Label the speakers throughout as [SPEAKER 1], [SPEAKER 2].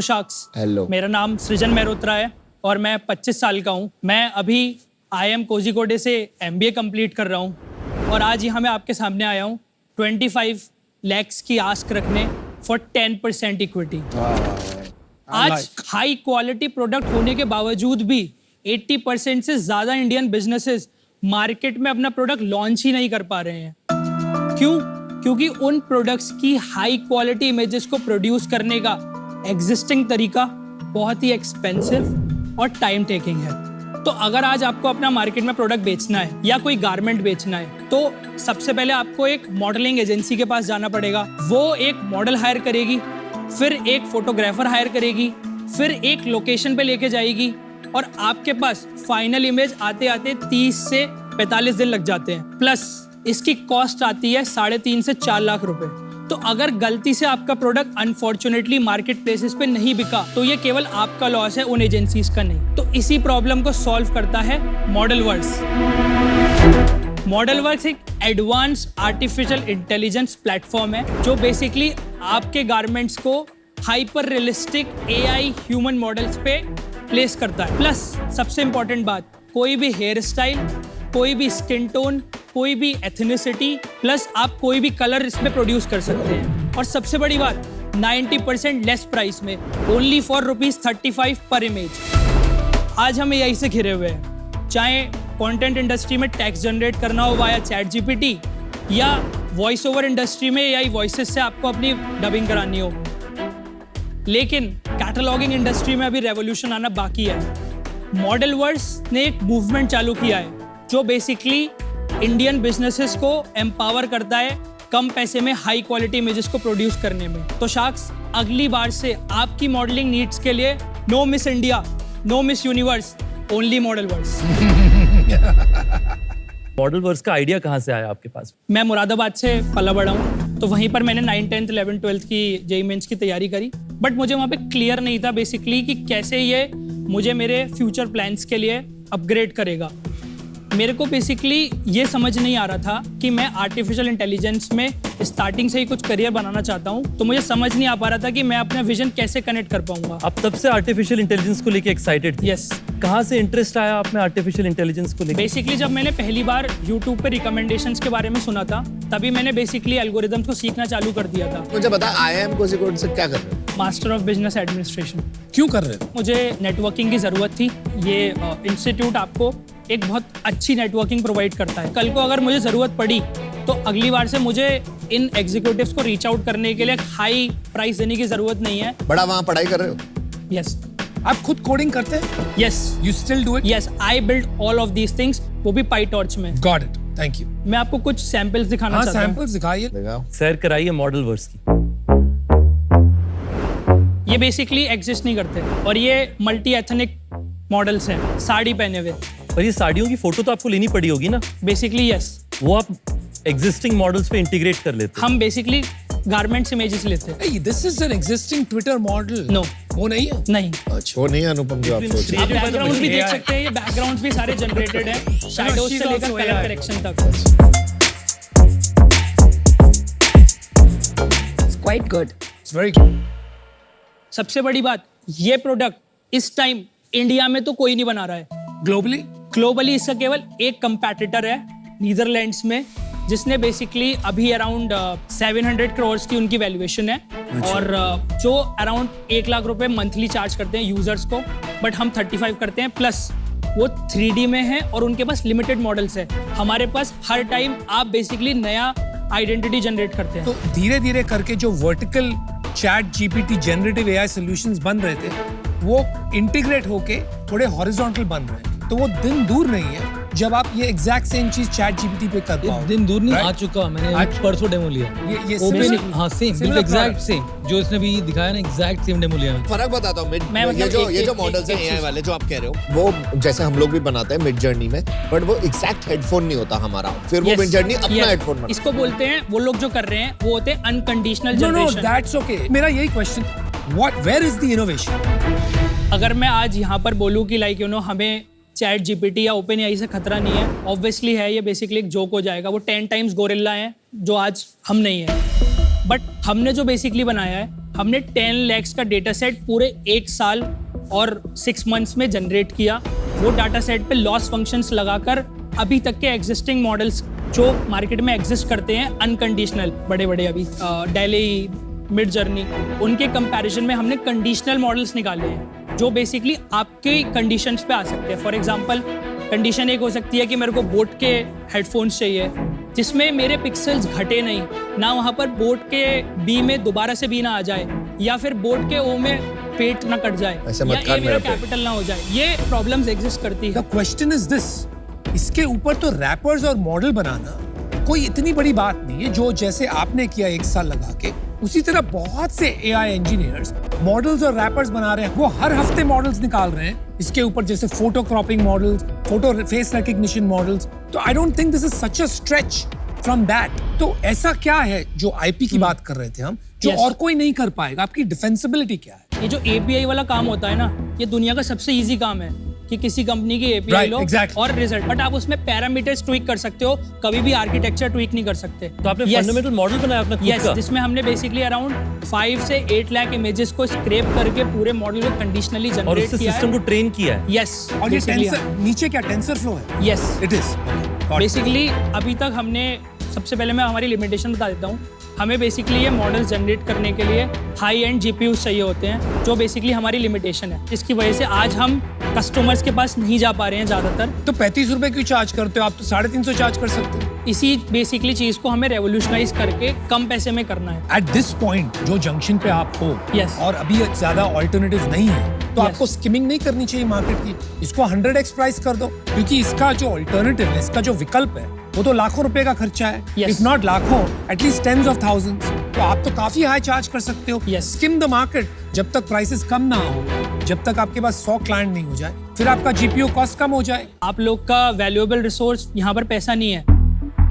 [SPEAKER 1] Sharks.
[SPEAKER 2] Hello.
[SPEAKER 1] मेरा नाम सृजन मेहरोत्रा है और मैं 25 साल का हूँ। मैं अभी IIM कोझिकोडे से MBA कंप्लीट कर रहा हूँ और आज यहाँ मैं आपके सामने आया हूँ 25 lakhs की आस्क रखने फॉर 10% इक्विटी। आज हाई क्वालिटी प्रोडक्ट होने के बावजूद भी 80% से ज़्यादा इंडियन बिजनेसेस मार्केट में अपना प्रोडक्ट लॉन्च ही नहीं कर पा रहे हैं। क्यों? क्योंकि उन प्रोडक्ट्स की हाई क्वालिटी इमेजेस को प्रोड्यूस करने का एग्जिस्टिंग तरीका बहुत ही एक्सपेंसिव और टाइम टेकिंग है। तो अगर आज आपको अपना मार्केट में प्रोडक्ट बेचना है या कोई गारमेंट बेचना है तो सबसे पहले आपको एक मॉडलिंग एजेंसी के पास जाना पड़ेगा। वो एक मॉडल हायर करेगी, फिर एक फोटोग्राफर हायर करेगी, फिर एक लोकेशन पे लेके जाएगी और आपके पास फाइनल इमेज आते आते 30 से 45 दिन लग जाते हैं। प्लस इसकी कॉस्ट आती है 3.5 से 4 लाख रुपए। तो अगर गलती से आपका प्रोडक्ट अनफॉर्चुनेटली मार्केट प्लेसेस पे नहीं बिका तो ये केवल आपका लॉस है, उन एजेंसीज का नहीं। तो इसी प्रॉब्लम को सॉल्व करता है मॉडलवर्क्स। मॉडलवर्क्स एक एडवांस आर्टिफिशियल इंटेलिजेंस प्लेटफॉर्म है जो बेसिकली आपके गारमेंट्स को hyper realistic AI human models पे प्लेस करता है। प्लस सबसे इंपॉर्टेंट बात, कोई भी हेयर स्टाइल, कोई भी स्किन टोन, कोई भी एथनिसिटी, प्लस आप कोई भी कलर इसमें प्रोड्यूस कर सकते हैं। और सबसे बड़ी बात, 90% लेस प्राइस में, ओनली फॉर ₹35 पर इमेज। आज हम AI से घिरे हुए हैं, चाहे कंटेंट इंडस्ट्री में टेक्स्ट जनरेट करना हो वाया ChatGPT या वॉइस ओवर इंडस्ट्री में AI वॉइसेस से आपको अपनी डबिंग करानी हो। लेकिन कैटलॉगिंग इंडस्ट्री में अभी रेवोल्यूशन आना बाकी है। मॉडलवर्क्स ने एक मूवमेंट चालू किया है जो बेसिकली इंडियन बिजनेसेस को एम्पावर करता है कम पैसे में हाई क्वालिटी इमेजेस को प्रोड्यूस करने में। तो शार्क्स, अगली बार से आपकी मॉडलिंग नीड्स के लिए no Miss India, no Miss Universe, only Modelworks.
[SPEAKER 3] Modelworks का आइडिया कहाँ से आया आपके पास?
[SPEAKER 1] मैं मुरादाबाद से पला बड़ा हूँ, तो वहीं पर मैंने 9th 10th 11th 12th की JEE मेंस की तैयारी करी। बट मुझे वहाँ पे क्लियर नहीं था बेसिकली कि कैसे ये मुझे मेरे फ्यूचर प्लान्स के लिए अपग्रेड करेगा। मेरे को बेसिकली ये समझ नहीं आ रहा था कि मैं आर्टिफिशियल इंटेलिजेंस में स्टार्टिंग से ही कुछ करियर बनाना चाहता हूँ, तो मुझे समझ नहीं आ पा रहा था कि मैं अपना विजन कैसे कनेक्ट कर पाऊंगा।
[SPEAKER 3] आप तब से आर्टिफिशियल इंटेलिजेंस को लेके एक्साइटेड थे?
[SPEAKER 1] यस।
[SPEAKER 3] कहाँ से इंटरेस्ट आया आप में आर्टिफिशियल इंटेलिजेंस को लेके?
[SPEAKER 1] बेसिकली जब मैंने पहली बार YouTube पे रिकमेंडेशंस के बारे में सुना था, तभी मैंने बेसिकली एल्गोरिदम्स को सीखना चालू कर दिया था।
[SPEAKER 2] मुझे बता, IIM कोझिकोड से क्या कर रहे हो?
[SPEAKER 1] Master of business administration.
[SPEAKER 4] क्यों कर रहे हो?
[SPEAKER 1] मुझे नेटवर्किंग की ज़रूरत थी। ये इंस्टीट्यूट आपको एक बहुत अच्छी नेटवर्किंग प्रोवाइड करता है। कल को अगर मुझे ज़रूरत पड़ी तो अगली बार से मुझे इन एग्जीक्यूटिव्स को रीच आउट करने के लिए हाई प्राइस देने की ज़रूरत नहीं है।
[SPEAKER 2] बड़ा वहाँ पढ़ाई कर रहे हो?
[SPEAKER 1] यस।
[SPEAKER 4] आप खुद कोडिंग करते हैं?
[SPEAKER 1] Yes.
[SPEAKER 4] You still do it?
[SPEAKER 1] Yes, I build all of these things, वो भी PyTorch में।
[SPEAKER 4] Got it, thank you.
[SPEAKER 1] मैं आपको कुछ सैंपल्स दिखाना
[SPEAKER 4] हाँ,
[SPEAKER 1] चाहता हूँ।
[SPEAKER 4] सैंपल्स दिखाइए।
[SPEAKER 2] दिखाओ।
[SPEAKER 3] सैर कराइए मॉडलवर्क्स की।
[SPEAKER 1] ये बेसिकली एग्जिस्ट नहीं करते और ये मल्टी एथनिक मॉडल्स हैं, साड़ी पहने हुए।
[SPEAKER 3] पर ये साड़ियों की फोटो तो आपको लेनी पड़ी होगी ना?
[SPEAKER 1] Basically yes.
[SPEAKER 3] वो आप एग्जिस्टिंग मॉडल्स पे इंटीग्रेट कर लेते हैं?
[SPEAKER 1] हम बेसिकली गारमेंट्स इमेजेस लेते हैं।
[SPEAKER 4] Hey, this is an existing Twitter model.
[SPEAKER 1] No.
[SPEAKER 4] वो नहीं है?
[SPEAKER 1] नहीं।
[SPEAKER 2] अच्छा, वो नहीं है अनुपम जो आप सोच रहे
[SPEAKER 1] आप
[SPEAKER 3] Created by the
[SPEAKER 1] बैकग्राउंड भी देख
[SPEAKER 3] AI.
[SPEAKER 1] सकते हैं, ये बैकग्राउंड्स भी सारे जनरेटेड हैं, शैडोज
[SPEAKER 4] she's
[SPEAKER 1] से लेकर
[SPEAKER 4] also
[SPEAKER 1] कलर
[SPEAKER 4] AI.
[SPEAKER 1] करेक्शन तक।
[SPEAKER 5] It's quite good.
[SPEAKER 4] It's very good.
[SPEAKER 1] सबसे बड़ी बात, ये प्रोडक्ट इस टाइम इंडिया में तो कोई नहीं बना रहा है।
[SPEAKER 4] Globally?
[SPEAKER 1] ग्लोबली इसका केवल एक कंपैटिटर है नीदरलैंड्स में, जिसने बेसिकली अभी अराउंड 700 करोड़ की उनकी वैल्यूएशन है और जो अराउंड 1 लाख रुपए मंथली चार्ज करते हैं यूजर्स को, बट हम 35 करते हैं। प्लस वो 3D में है और उनके पास लिमिटेड मॉडल्स है। हमारे पास हर टाइम आप बेसिकली नया आइडेंटिटी जनरेट करते हैं।
[SPEAKER 4] तो धीरे धीरे करके जो vertical ChatGPT generative AI solutions बन रहे थे वो इंटीग्रेट होके थोड़े हॉरिजॉन्टल बन रहे हैं। तो वो दिन दूर नहीं है जब आप ये एग्जैक्ट सेम चीज ChatGPT पे कर पाओ।
[SPEAKER 6] दिन दूर नहीं,
[SPEAKER 4] Right?
[SPEAKER 6] आ चुका। मैंने
[SPEAKER 4] आज-
[SPEAKER 6] परसों डेमो लिया।
[SPEAKER 4] ये
[SPEAKER 6] ओपन,
[SPEAKER 4] similar-
[SPEAKER 6] हाँ सेम,
[SPEAKER 4] similar
[SPEAKER 6] बिल्कुल एग्जैक्ट
[SPEAKER 4] product.
[SPEAKER 6] सेम जो इसने भी दिखाया ना, एग्जैक्ट सेम डेमो लिया मैंने।
[SPEAKER 2] फर्क बताता हूँ।
[SPEAKER 1] मैं
[SPEAKER 2] ये
[SPEAKER 1] मतलब
[SPEAKER 2] जो
[SPEAKER 1] एक-
[SPEAKER 2] ये जो
[SPEAKER 1] एक-
[SPEAKER 2] मॉडल्स हैं
[SPEAKER 1] एक
[SPEAKER 2] AI
[SPEAKER 1] चीज-
[SPEAKER 2] वाले जो आप कह रहे हो, वो जैसे हम लोग भी बनाते हैं मिड जर्नी में, बट वो एग्जैक्ट हेडफोन नहीं होता हमारा। फिर वो
[SPEAKER 1] Yes,
[SPEAKER 2] मिड जर्नी अपना
[SPEAKER 1] yes.
[SPEAKER 2] हेडफोन बनाता
[SPEAKER 1] इसको बोलते हैं, वो लोग जो कर रहे हैं वो होते हैं unconditional
[SPEAKER 4] No, no,
[SPEAKER 1] generation.
[SPEAKER 4] that's okay. मेरा यही question, where is the innovation?
[SPEAKER 1] अगर मैं आज यहाँ पर बोलूँ कि लाइक हमें ChatGPT या OpenAI से खतरा नहीं है, ऑब्वियसली है, ये बेसिकली एक जोक हो जाएगा। वो 10 टाइम्स गोरिल्ला हैं जो आज हम नहीं है। बट हमने जो बेसिकली बनाया है, हमने 10 lakhs का डेटा सेट पूरे 1 साल और 6 months में जनरेट किया। वो डाटा सेट पे लॉस फंक्शंस लगाकर अभी तक के एग्जिस्टिंग मॉडल्स जो मार्केट में एग्जिस्ट करते हैं अनकंडीशनल, बड़े बड़े अभी डेली, मिड जर्नी, उनके कंपैरिजन में हमने कंडीशनल मॉडल्स निकाले हैं जो बेसिकली आपके कंडीशंस पे आ सकते हैं। फॉर एग्जांपल कंडीशन एक हो सकती है कि मेरे को बोट के हेडफोन्स चाहिए जिसमें मेरे पिक्सल्स घटे नहीं, ना वहाँ पर बोट के बी में दोबारा से बी ना आ जाए, या फिर बोट के ओ में पेट ना कट जाए,
[SPEAKER 2] ऐसे मत
[SPEAKER 1] या
[SPEAKER 2] कर
[SPEAKER 1] ए मेरा
[SPEAKER 2] मेरे पे।
[SPEAKER 1] कैपिटल ना हो जाए। ये प्रॉब्लम्स एग्जिस्ट करती है।
[SPEAKER 4] द क्वेश्चन इज दिस, इसके ऊपर तो रैपर्स और मॉडल बनाना कोई इतनी बड़ी बात नहीं है जो जैसे आपने किया 1 साल लगा के, उसी तरह बहुत से एआई इंजीनियर्स मॉडल्स और रैपर्स बना रहे हैं। वो हर हफ्ते मॉडल्स निकाल रहे हैं इसके ऊपर, जैसे photo cropping models, photo face recognition models. तो I don't think this is such a stretch from that. तो ऐसा क्या है जो आईपी की बात कर रहे थे हम, जो
[SPEAKER 1] Yes.
[SPEAKER 4] और कोई नहीं कर पाएगा? आपकी डिफेंसिबिलिटी क्या है?
[SPEAKER 1] ये जो एपीआई वाला काम होता है ना, ये दुनिया का सबसे इजी काम है कि किसी कंपनी की एपीआई
[SPEAKER 4] Right,
[SPEAKER 1] लो
[SPEAKER 4] exactly.
[SPEAKER 1] और रिजल्ट, बट आप उसमें पैरामीटर्स ट्वीक कर सकते हो, कभी भी आर्किटेक्चर ट्वीक नहीं कर सकते।
[SPEAKER 3] तो आपने फंडामेंटल मॉडल बनाया अपना खुद
[SPEAKER 1] यस,
[SPEAKER 3] का?
[SPEAKER 1] जिसमें हमने बेसिकली अराउंड 5 से 8 लाख इमेजेस को स्क्रैप करके पूरे मॉडल को कंडीशनली
[SPEAKER 3] और
[SPEAKER 1] जनरेट
[SPEAKER 3] उससे
[SPEAKER 1] किया
[SPEAKER 3] सिस्टम
[SPEAKER 1] है।
[SPEAKER 3] को ट्रेन किया है।
[SPEAKER 1] यस,
[SPEAKER 4] और ये टेंसर नीचे क्या टेंसर फ्लो है?
[SPEAKER 1] यस,
[SPEAKER 4] इट इज
[SPEAKER 1] बेसिकली अभी तक हमने, सबसे पहले मैं हमारी लिमिटेशन बता देता हूँ। हमें बेसिकली ये मॉडल्स जनरेट करने के लिए हाई एंड जीपीयूज चाहिए होते हैं, जो बेसिकली हमारी लिमिटेशन है। इसकी वजह से आज हम कस्टमर्स के पास नहीं जा पा रहे हैं ज़्यादातर।
[SPEAKER 4] तो 35 रुपए क्यों चार्ज करते हो आप? तो 350 चार्ज कर सकते हो।
[SPEAKER 1] इसी बेसिकली चीज़ को हमें रेवोल्यूशनाइज करके कम पैसे में करना है।
[SPEAKER 4] एट दिस पॉइंट जो जंक्शन पे आप हो,
[SPEAKER 1] Yes.
[SPEAKER 4] और अभी ज्यादा ऑल्टरनेटिव नहीं है, तो
[SPEAKER 1] Yes.
[SPEAKER 4] आपको स्किमिंग नहीं करनी चाहिए मार्केट की। इसको 100x प्राइस कर दो, क्योंकि इसका जो ऑल्टरनेटिव है, इसका जो विकल्प है, वो तो लाखों रुपए का खर्चा है,
[SPEAKER 1] Yes.
[SPEAKER 4] इफ नॉट लाखों, एटलीस्ट टेंस ऑफ थाउजेंड्स। तो आप तो काफी हाई चार्ज कर सकते हो।
[SPEAKER 1] Yes.
[SPEAKER 4] स्किम द मार्केट, जब तक प्राइसेस कम ना हो, जब तक आपके पास 100 क्लाइंट नहीं हो जाए, फिर आपका जीपीयू कॉस्ट कम हो जाए।
[SPEAKER 1] आप लोग का वैल्यूएबल रिसोर्स यहाँ पर पैसा नहीं है,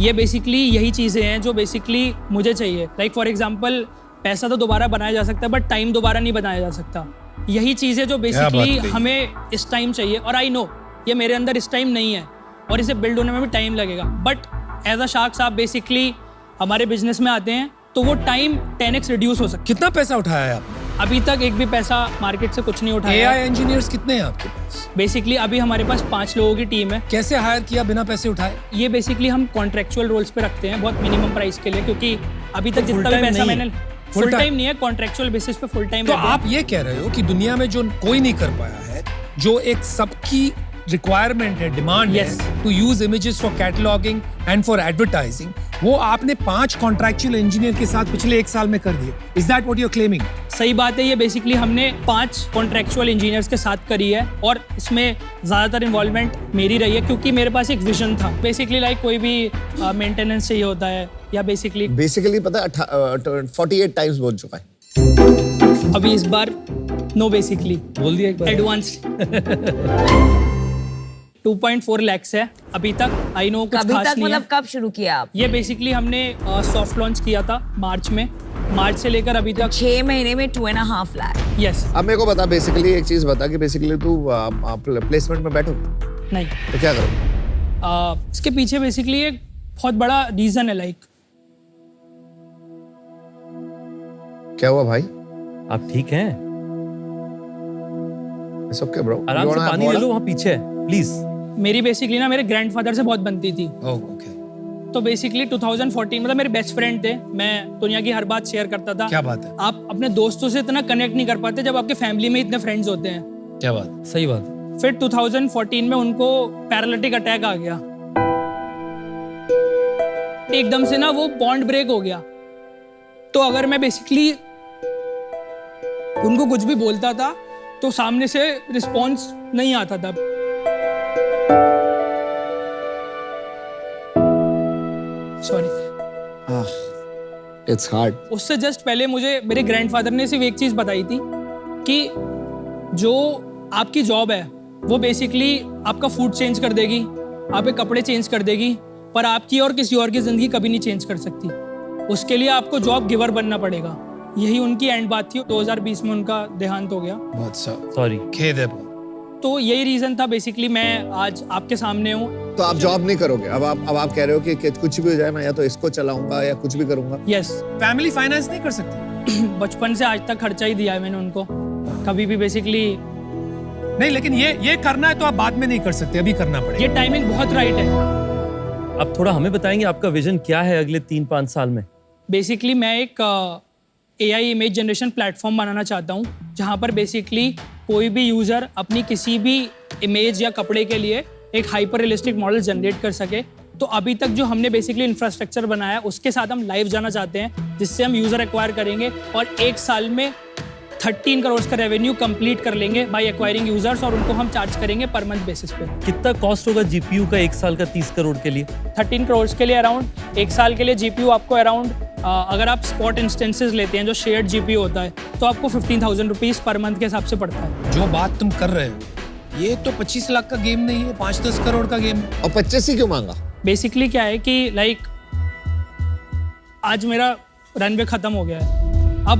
[SPEAKER 1] ये बेसिकली यही चीज़ें हैं जो बेसिकली मुझे चाहिए। लाइक फॉर एग्जांपल, पैसा तो दोबारा बनाया जा सकता है, बट टाइम दोबारा नहीं बनाया जा सकता। यही चीज़ें जो बेसिकली
[SPEAKER 4] कही।
[SPEAKER 1] हमें इस टाइम चाहिए, और आई नो ये मेरे अंदर इस टाइम नहीं है और इसे बिल्ड होने में भी टाइम लगेगा। बट एज अ शार्क्स आप बेसिकली हमारे बिजनेस में आते हैं तो वो टाइम 10x रिड्यूस हो सकता
[SPEAKER 4] कितना पैसा उठाया है आपने?
[SPEAKER 1] है। अभी तक एक भी पैसा मार्केट से कुछ नहीं उठाया
[SPEAKER 4] एआई इंजीनियर्स कितने हैं आपके पास?
[SPEAKER 1] बेसिकली अभी हमारे पास 5 लोगों की टीम है।
[SPEAKER 4] कैसे हायर किया बिना पैसे उठाए?
[SPEAKER 1] ये बेसिकली हम कॉन्ट्रेक्चुअल रोल्स पे रखते हैं, बहुत मिनिमम प्राइस के लिए, क्योंकि अभी तक
[SPEAKER 3] full
[SPEAKER 1] जितना भी
[SPEAKER 3] time
[SPEAKER 1] पैसा
[SPEAKER 3] नहीं
[SPEAKER 1] मैंने
[SPEAKER 4] Full
[SPEAKER 1] फुल
[SPEAKER 4] time?
[SPEAKER 1] टाइम नहीं है, कॉन्ट्रेक्चुअल बेसिस पे फुल टाइम।
[SPEAKER 4] तो आप ये कह रहे हो कि दुनिया में जो कोई नहीं कर पाया है, जो एक सबकी रिक्वायरमेंट है, डिमांड
[SPEAKER 1] Yes.
[SPEAKER 4] है to use images for cataloguing and for advertising, वो आपने 5 कॉन्ट्रैक्चुअल इंजीनियर के साथ पिछले 1 साल में कर दिए। Is that what you are claiming?
[SPEAKER 1] सही बात है, ये बेसिकली हमने 5 कॉन्ट्रेक्चुअल इंजीनियर्स के साथ करी है, और इसमें ज़्यादातर इन्वॉल्वमेंट मेरी रही है, क्योंकि मेरे पास एक विजन था। बेसिकली लाइक कोई भी मेंटेनेंस चाहिए होता है, या बेसिकली
[SPEAKER 2] पता है 48 टाइम्स बोल चुका है।
[SPEAKER 1] अभी इस बार नो, बेसिकली
[SPEAKER 6] बोल दिया एक बार।
[SPEAKER 1] एडवांस 2.4 lakhs है अभी तक। आई नो कुछ
[SPEAKER 5] कभी
[SPEAKER 1] खास
[SPEAKER 5] तक
[SPEAKER 1] नहीं है।
[SPEAKER 5] मतलब कब शुरू किया आप?
[SPEAKER 1] ये बेसिकली हमने सॉफ्ट लॉन्च किया था मार्च में, मार्च से लेकर अभी तक
[SPEAKER 5] 6 महीने में 2.5 लाख।
[SPEAKER 1] यस।
[SPEAKER 2] अब मेरे को बता, बेसिकली एक चीज बता कि बेसिकली तू प्लेसमेंट में बैठो
[SPEAKER 1] नहीं,
[SPEAKER 2] तो क्या करो?
[SPEAKER 1] इसके पीछे बेसिकली एक बहुत बड़ा रीजन है। लाइक
[SPEAKER 2] क्या हुआ भाई?
[SPEAKER 3] आप ठीक हैं?
[SPEAKER 2] It's okay bro.
[SPEAKER 3] आराम से पानी ले लो, वहाँ पीछे है, प्लीज।
[SPEAKER 1] मेरी बेसिकली ना मेरे ग्रैंडफादर से बहुत बनती थी।
[SPEAKER 4] ओके,
[SPEAKER 1] तो बेसिकली 2014, मतलब मेरे बेस्ट फ्रेंड थे, मैं दुनिया की हर बात शेयर करता था।
[SPEAKER 4] क्या बात है?
[SPEAKER 1] आप अपने दोस्तों से इतना कनेक्ट नहीं कर पाते जब आपके फैमिली में इतने फ्रेंड्स होते हैं।
[SPEAKER 4] क्या बात?
[SPEAKER 6] सही बात है।
[SPEAKER 1] फिर 2014 में उनको पैरालिटिक अटैक आ गया, एकदम से ना वो बॉन्ड ब्रेक हो गया। तो अगर मैं बेसिकली उनको कुछ भी बोलता था तो सामने से रिस्पॉन्स नहीं आता था। Sorry,
[SPEAKER 2] it's hard.
[SPEAKER 1] उससे जस्ट पहले मुझे मेरे ग्रैंडफादर ने सिर्फ एक चीज बताई थी कि जो आपकी जॉब है वो बेसिकली आपका फूड चेंज कर देगी, आपके कपड़े चेंज कर देगी, पर आपकी और किसी और की जिंदगी कभी नहीं चेंज कर सकती। उसके लिए आपको जॉब गिवर बनना पड़ेगा। यही उनकी एंड बात थी। 2020 में उनका देहांत हो गया।
[SPEAKER 4] बहुत
[SPEAKER 3] सॉरी।
[SPEAKER 4] खेद है।
[SPEAKER 1] तो यही रीजन था बेसिकली मैं आज आपके सामने हूँ।
[SPEAKER 2] तो आप जॉब नहीं करोगे अब आप कह रहे हो कि कुछ भी हो जाए, मैं या तो इसको चलाऊंगा या कुछ भी करूंगा।
[SPEAKER 1] यस।
[SPEAKER 4] फैमिली फाइनेंस नहीं कर सकती?
[SPEAKER 1] बचपन से आज तक खर्चा ही दिया है मैंने उनको, कभी भी बेसिकली।
[SPEAKER 4] नहीं, लेकिन ये करना है तो आप बाद में नहीं कर सकते, अभी करना पड़ेगा।
[SPEAKER 1] ये टाइमिंग बहुत राइट है।
[SPEAKER 3] आप थोड़ा हमें बताएंगे आपका विजन क्या है अगले 3-5 साल में?
[SPEAKER 1] बेसिकली मैं एक AI इमेज जनरेशन प्लेटफॉर्म बनाना चाहता हूँ, जहाँ पर बेसिकली कोई भी यूज़र अपनी किसी भी इमेज या कपड़े के लिए एक हाइपर रियलिस्टिक मॉडल जनरेट कर सके। तो अभी तक जो हमने बेसिकली इंफ्रास्ट्रक्चर बनाया है उसके साथ हम लाइव जाना चाहते हैं, जिससे हम यूज़र एक्वायर करेंगे और 1 साल में 13 करोड़ का रेवेन्यू कंप्लीट कर लेंगे बाय एक्वायरिंग यूजर्स, और उनको हम चार्ज करेंगे पर मंथ बेसिस पे।
[SPEAKER 3] कितना कॉस्ट होगा जीपीयू का 1 साल का 30 करोड़ के लिए?
[SPEAKER 1] 13 करोड़ के लिए अराउंड 1 साल के लिए जीपीयू आपको अराउंड, अगर आप स्पॉट इंस्टेंसेस लेते हैं जो शेयर्ड जीपीयू होता है, तो आपको 15,000 रुपीज़ पर मंथ के हिसाब से पड़ता है।
[SPEAKER 4] जो बात तुम कर रहे हो ये तो 25 लाख का गेम नहीं है, 5-10 करोड़ का गेम है।
[SPEAKER 2] और 25 ही क्यों मांगा?
[SPEAKER 1] बेसिकली क्या है कि लाइक आज मेरा रनवे खत्म हो गया है, अब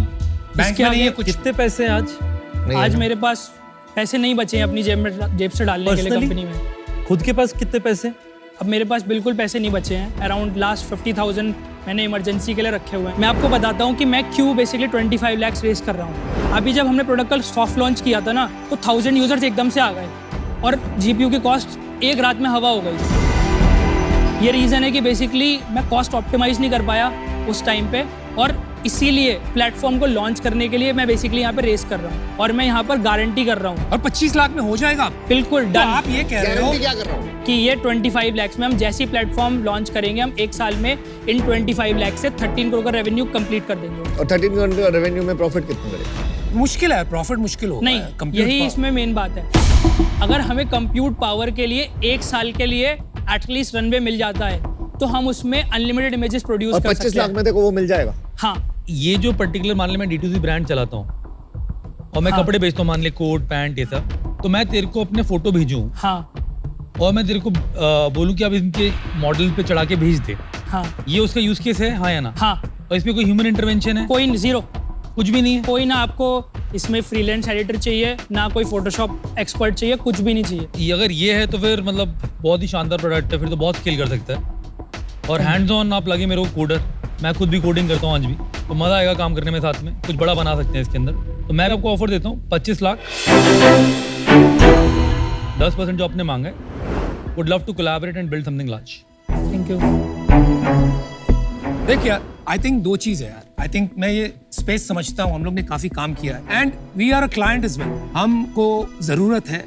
[SPEAKER 4] बैंक में नहीं है कुछ।
[SPEAKER 3] कितने पैसे हैं आज?
[SPEAKER 1] आज मेरे पास पैसे नहीं बचे हैं अपनी जेब से डालने के लिए
[SPEAKER 3] Personally?
[SPEAKER 1] कंपनी में।
[SPEAKER 3] खुद के पास कितने पैसे?
[SPEAKER 1] अब मेरे पास बिल्कुल पैसे नहीं बचे हैं, अराउंड लास्ट 50,000 मैंने इमरजेंसी के लिए रखे हुए हैं। मैं आपको बताता हूँ कि मैं क्यों बेसिकली 25 लाख रेस कर रहा हूँ। अभी जब हमने प्रोडक्ट का सॉफ्ट लॉन्च किया था ना, तो 1000 यूजर्स एकदम से आ गए और जीपीयू की कॉस्ट एक रात में हवा हो गई। ये रीज़न है कि बेसिकली मैं कॉस्ट ऑप्टिमाइज नहीं कर पाया उस टाइम पे, और इसीलिए प्लेटफॉर्म को लॉन्च करने के लिए मैं बेसिकली यहाँ पे रेस कर रहा हूँ, और मैं यहाँ पर गारंटी कर रहा हूँ।
[SPEAKER 4] और 25 लाख में हो जाएगा?
[SPEAKER 1] बिल्कुल
[SPEAKER 4] तो
[SPEAKER 1] डन।
[SPEAKER 4] आप ये कह रहे हो
[SPEAKER 2] गारंटी क्या कर रहा हूँ
[SPEAKER 1] कि ये 25 लाख में हम जैसी प्लेटफॉर्म लॉन्च करेंगे, हम 1 साल में इन 25 लाख से 13 करोड़ का रेवेन्यू कंप्लीट कर देंगे।
[SPEAKER 2] और 13 करोड़ का रेवेन्यू में प्रॉफिट कितना करेगा?
[SPEAKER 4] मुश्किल है, प्रॉफिट मुश्किल होगा।
[SPEAKER 1] नहीं,
[SPEAKER 4] Compute
[SPEAKER 1] यही
[SPEAKER 4] power।
[SPEAKER 1] इसमें मेन बात है। अगर हमें कंप्यूट पावर के लिए 1 साल के लिए एटलीस्ट रनवे मिल जाता है, तो हम उसमें अनलिमिटेड इमेजेस प्रोड्यूस
[SPEAKER 2] और
[SPEAKER 1] कर
[SPEAKER 2] 25
[SPEAKER 1] सकते
[SPEAKER 2] लाख
[SPEAKER 1] हैं।
[SPEAKER 2] में देखो वो मिल जाएगा।
[SPEAKER 1] हाँ,
[SPEAKER 6] ये जो पर्टिकुलर मान ले मैं D2C ब्रांड चलाता हूँ और मैं
[SPEAKER 1] हाँ।
[SPEAKER 6] कपड़े बेचता हूँ, मान ले कोट पैंट ये सब, तो मैं तेरे को अपने फोटो भेजूँ
[SPEAKER 1] हाँ,
[SPEAKER 6] और मैं तेरे को बोलूँ कि आप इनके मॉडल पे चढ़ा के भेज दे,
[SPEAKER 1] हाँ,
[SPEAKER 6] ये उसका यूज केस है, हाँ या ना?
[SPEAKER 1] हाँ।
[SPEAKER 6] और इसमें कोई ह्यूमन इंटरवेंशन है?
[SPEAKER 1] कोई जीरो,
[SPEAKER 6] कुछ भी नहीं है।
[SPEAKER 1] कोई ना आपको इसमें फ्रीलांस एडिटर चाहिए, ना कोई फोटोशॉप एक्सपर्ट चाहिए, कुछ भी नहीं चाहिए।
[SPEAKER 6] ये अगर ये है तो फिर मतलब बहुत ही शानदार प्रोडक्ट है, फिर तो बहुत स्केल कर सकता है। और हैंड्स ऑन आप लगे मेरे को कोडर, मैं खुद भी कोडिंग करता हूँ आज भी, तो मजा आएगा काम करने में, साथ में कुछ बड़ा बना सकते हैं इसके अंदर। तो मैं आपको ऑफर देता हूँ 25 लाख, 10% जो आपने मांगा है। Would love to collaborate and build something large.
[SPEAKER 1] Thank you.
[SPEAKER 4] देख यार, आई थिंक 2 चीज है यार। आई थिंक मैं ये स्पेस समझता हूँ, हम लोग ने काफी काम किया है and we are a client as well. हमको जरूरत है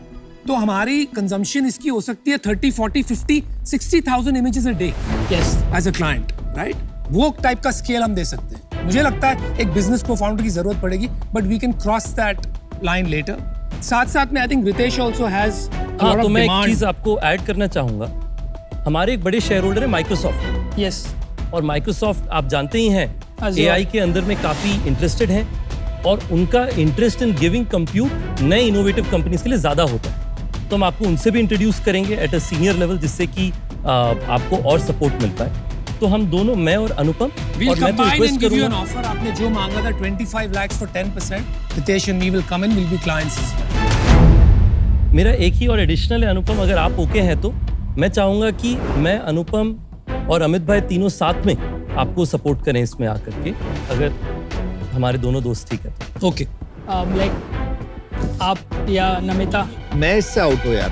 [SPEAKER 4] तो हमारी कंजम्पशन इसकी हो सकती है 30, 40, 50, 60,000 images a day
[SPEAKER 1] yes,
[SPEAKER 4] as a client, right? वो टाइप का स्केल हम दे सकते हैं। मुझे लगता है एक बिजनेस को फाउंडर की जरूरत पड़ेगी, but we can cross that line later. साथ साथ में I think Ritesh also has
[SPEAKER 3] हाँ, तो मैं एक चीज आपको ऐड करना चाहूंगा। हमारे एक बड़े शेयर होल्डर है माइक्रोसॉफ्ट,
[SPEAKER 1] यस,
[SPEAKER 3] और माइक्रोसॉफ्ट आप जानते ही हैं
[SPEAKER 1] Azure।
[SPEAKER 3] AI के अंदर में काफी इंटरेस्टेड है, और उनका इंटरेस्ट इन गिविंग कंप्यूट नए इनोवेटिव कंपनीज के लिए ज्यादा होता है। तो हम आपको उनसे भी इंट्रोड्यूस करेंगे एट अ सीनियर लेवल, जिससे कि आपको और सपोर्ट मिल पाए। तो हम दोनों, मैं और अनुपम,
[SPEAKER 4] We'll
[SPEAKER 3] और मैं तो
[SPEAKER 4] combine
[SPEAKER 3] request
[SPEAKER 4] and give you an
[SPEAKER 3] करूंगा,
[SPEAKER 4] offer. आपने जो मांगा था 25 lakhs for 10%, Ritesh and me will come in, we'll be clients as well.
[SPEAKER 3] मेरा एक ही और एडिशनल है अनुपम, अगर आप ओके हैं तो मैं चाहूंगा कि मैं, अनुपम और अमित भाई तीनों साथ में आपको सपोर्ट करें इसमें आकर के, अगर हमारे दोनों दोस्त ठीक है तो।
[SPEAKER 4] Okay.
[SPEAKER 1] लाइक आप या नमिता।
[SPEAKER 2] मैं इससे आउट हूँ यार,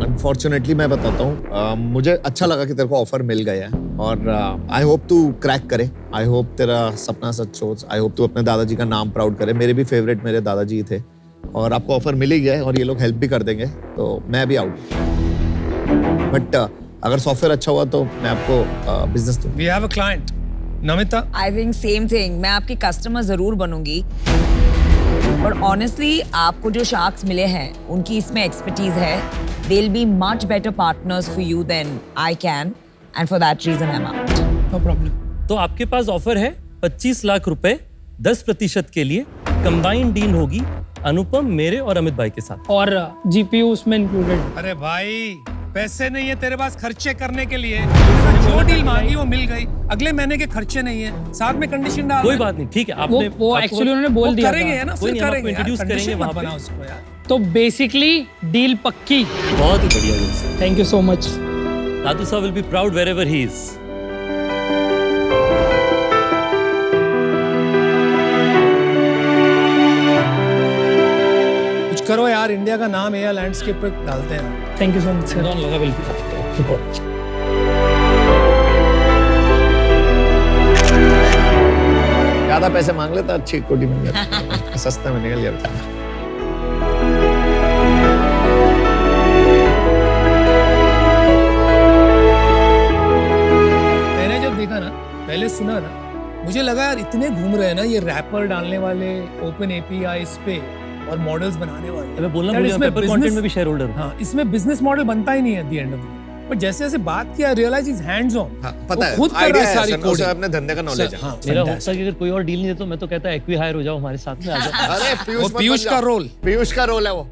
[SPEAKER 2] अनफॉर्चुनेटली। मैं बताता हूँ, मुझे अच्छा लगा कि तेरे को ऑफर मिल गया है, और आई होप तू क्रैक करे। आई होप तेरा सपना सच हो। आई होप तू अपने दादाजी का नाम प्राउड करे। मेरे भी फेवरेट मेरे दादाजी थे, और आपको ऑफर मिल ही गया है, और ये लोग हेल्प भी कर देंगे, तो मैं भी आउट। बट अगर सॉफ्टवेयर अच्छा हुआ तो मैं आपको बिजनेस दूँ।
[SPEAKER 4] We have a client. Namita?
[SPEAKER 5] I think same thing, मैं आपकी कस्टमर जरूर बनूंगी, पर ऑनेस्टली आपको जो शार्क्स मिले हैं उनकी इसमें एक्सपर्टीज है। They will be much better partners for you than I can, and for that reason I am out.
[SPEAKER 1] No problem.
[SPEAKER 3] तो आपके पास ऑफर है 25 लाख रुपए 10% के लिए। कंबाइंड डील होगी अनुपम, मेरे और अमित भाई के साथ,
[SPEAKER 1] और जीपीयू उसमें इंक्लूडेड।
[SPEAKER 4] अरे भाई, पैसे नहीं है तेरे पास खर्चे करने के लिए। जो डील मांगी वो मिल गई, अगले महीने के खर्चे नहीं है, साथ में कंडीशन डाल
[SPEAKER 3] कोई
[SPEAKER 4] दे।
[SPEAKER 3] बात नहीं, ठीक है।
[SPEAKER 1] वो
[SPEAKER 3] आपने
[SPEAKER 1] वो
[SPEAKER 3] आपको-
[SPEAKER 1] एक्चुअली उन्होंने
[SPEAKER 4] वो
[SPEAKER 1] बोल दिया
[SPEAKER 4] करेंगे
[SPEAKER 1] था।
[SPEAKER 4] ना,
[SPEAKER 3] कोई
[SPEAKER 4] फिर
[SPEAKER 3] नहीं, हम आपको
[SPEAKER 4] करेंगे यार,
[SPEAKER 3] introduce
[SPEAKER 4] condition
[SPEAKER 3] करेंगे
[SPEAKER 4] मत
[SPEAKER 3] वहाँ
[SPEAKER 4] बनाओ
[SPEAKER 3] पे।
[SPEAKER 4] उसको यार।
[SPEAKER 1] तो बेसिकली डील पक्की।
[SPEAKER 3] बहुत ही बढ़िया दोस्त।
[SPEAKER 1] Thank you so much.
[SPEAKER 3] दादू साहब will be proud wherever he is.
[SPEAKER 4] करो यार, इंडिया का नाम एआई लैंडस्केप पे डालते हैं।
[SPEAKER 1] Thank you so much sir.
[SPEAKER 3] लगा बिल्कुल।
[SPEAKER 2] ज्यादा पैसे मांग लेता अच्छी कोटी मिल जाती सस्ते में निकल जाता।
[SPEAKER 4] मैंने जब देखा ना, पहले सुना ना, मुझे लगा यार इतने घूम रहे हैं ना ये रैपर डालने वाले ओपन एपीआई इस पे और मॉडल्स बनाने वाले।
[SPEAKER 3] मैं बोलना
[SPEAKER 4] यार
[SPEAKER 3] भूल गया,
[SPEAKER 4] इसमें
[SPEAKER 3] पेपर
[SPEAKER 4] business-
[SPEAKER 3] कंटेंट में भी शेयर होल्डर हूं।
[SPEAKER 4] हाँ, इसमें बिजनेस मॉडल बनता ही नहीं है at the end of the day. But जैसे जैसे बात किया, रियलाइज इज हैंड्स ऑन।
[SPEAKER 2] हाँ, पता है,
[SPEAKER 4] खुद कर
[SPEAKER 2] idea
[SPEAKER 4] रहा है
[SPEAKER 2] है,
[SPEAKER 4] सारी
[SPEAKER 2] सर, उसे
[SPEAKER 4] कोडिंग।
[SPEAKER 2] अपने धंधे का knowledge है।
[SPEAKER 4] हाँ,
[SPEAKER 3] मेरा
[SPEAKER 4] fantastic।
[SPEAKER 3] होता है कि अगर कोई और डील नहीं देता मैं तो कहता एक्वी हायर हो जाओ हमारे साथ में आ जाओ।
[SPEAKER 2] अरे
[SPEAKER 4] वो
[SPEAKER 2] मत
[SPEAKER 4] पीयूष
[SPEAKER 2] बन
[SPEAKER 4] का
[SPEAKER 2] जाओ।
[SPEAKER 4] रोल।
[SPEAKER 2] पीयूष का रोल है वो।